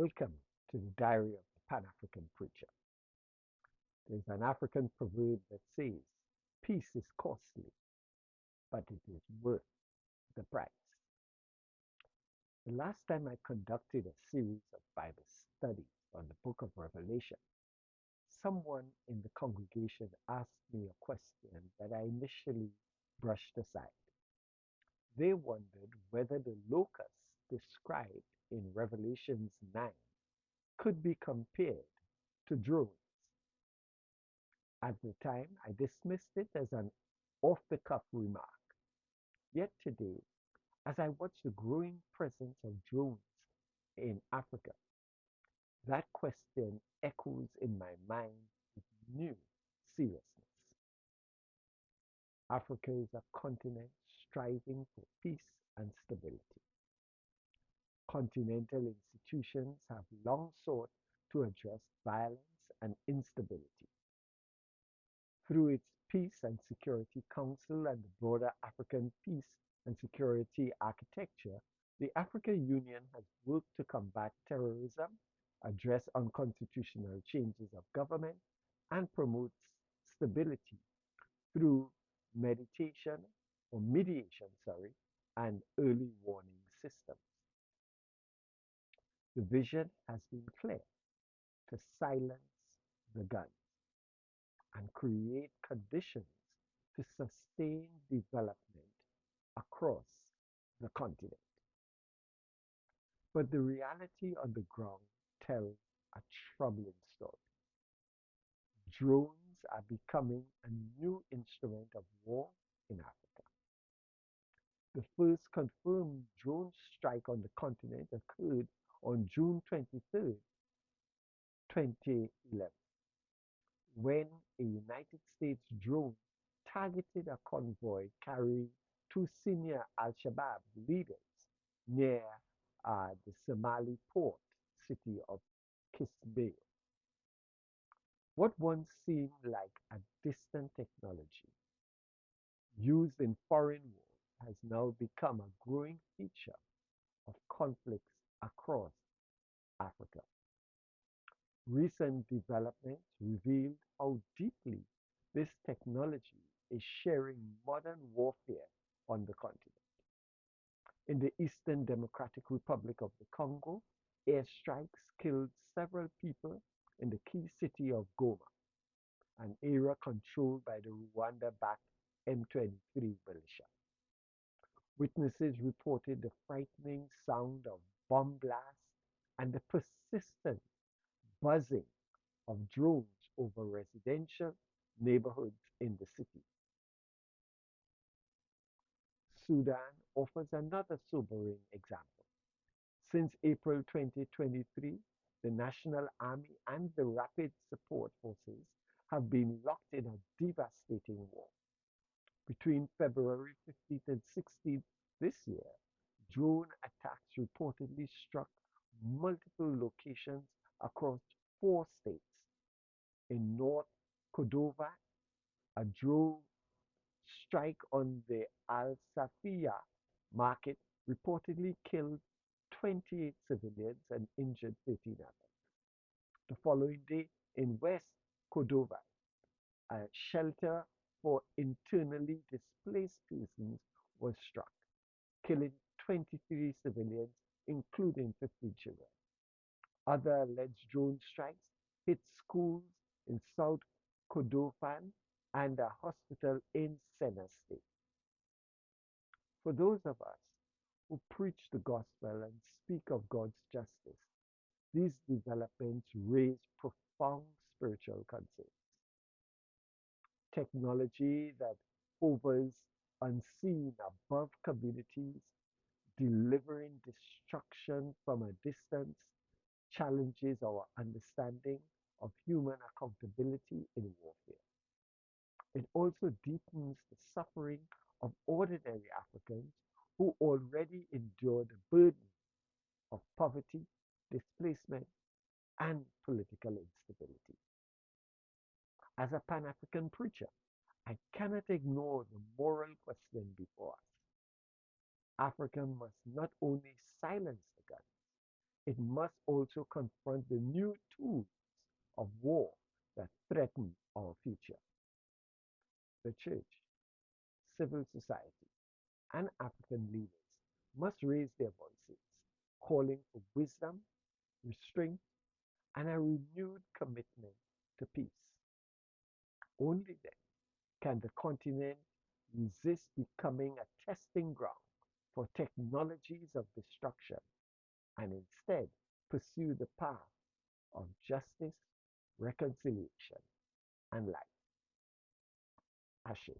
Welcome to the Diary of the Pan African Preacher. There's an African proverb that says, peace is costly, but it is worth the price. The last time I conducted a series of Bible studies on the book of Revelation, someone in the congregation asked me a question that I initially brushed aside. They wondered whether the locusts described in Revelations 9 could be compared to drones. At the time, I dismissed it as an off the cuff remark. Yet today, as I watch the growing presence of drones in Africa, that question echoes in my mind with new seriousness. Africa is a continent striving for peace and stability. Continental institutions have long sought to address violence and instability. Through its Peace and Security Council and the broader African peace and security architecture, the African Union has worked to combat terrorism, address unconstitutional changes of government, and promote stability through mediation, and early warning systems. The vision has been clear to silence the guns and create conditions to sustain development across the continent. But the reality on the ground tells a troubling story. Drones are becoming a new instrument of war in Africa. The first confirmed drone strike on the continent occurred on June 23rd, 2011, when a United States drone targeted a convoy carrying two senior Al Shabaab leaders near the Somali port city of Kismayo. What once seemed like a distant technology used in foreign wars has now become a growing feature of conflicts across Africa. Recent developments revealed how deeply this technology is sharing modern warfare on the continent. In the Eastern Democratic Republic of the Congo, airstrikes killed several people in the key city of Goma, an area controlled by the Rwanda-backed M23 militia. Witnesses reported the frightening sound of bomb blasts and the persistent buzzing of drones over residential neighborhoods in the city. Sudan offers another sobering example. Since April 2023, the National Army and the Rapid Support Forces have been locked in a devastating war. Between February 15th and 16th this year, drone attacks reportedly struck multiple locations across four states. In North Cordova, a drone strike on the Al Safiya market reportedly killed 28 civilians and injured 13 others. The following day, in West Cordova, a shelter for internally displaced persons was struck, killing 23 civilians, including 15 children. Other alleged drone strikes hit schools in South Kordofan and a hospital in Sena State. For those of us who preach the gospel and speak of God's justice, these developments raise profound spiritual concerns. Technology that hovers unseen above communities, delivering destruction from a distance, challenges our understanding of human accountability in warfare. It also deepens the suffering of ordinary Africans who already endure the burden of poverty, displacement, and political instability. As a Pan African preacher, I cannot ignore the moral question before us. Africa must not only silence the gun, it must also confront the new tools of war that threaten our future. The church, civil society, and African leaders must raise their voices, calling for wisdom, restraint, and a renewed commitment to peace. Only then can the continent resist becoming a testing ground for technologies of destruction and instead pursue the path of justice, reconciliation, and life. Ashe.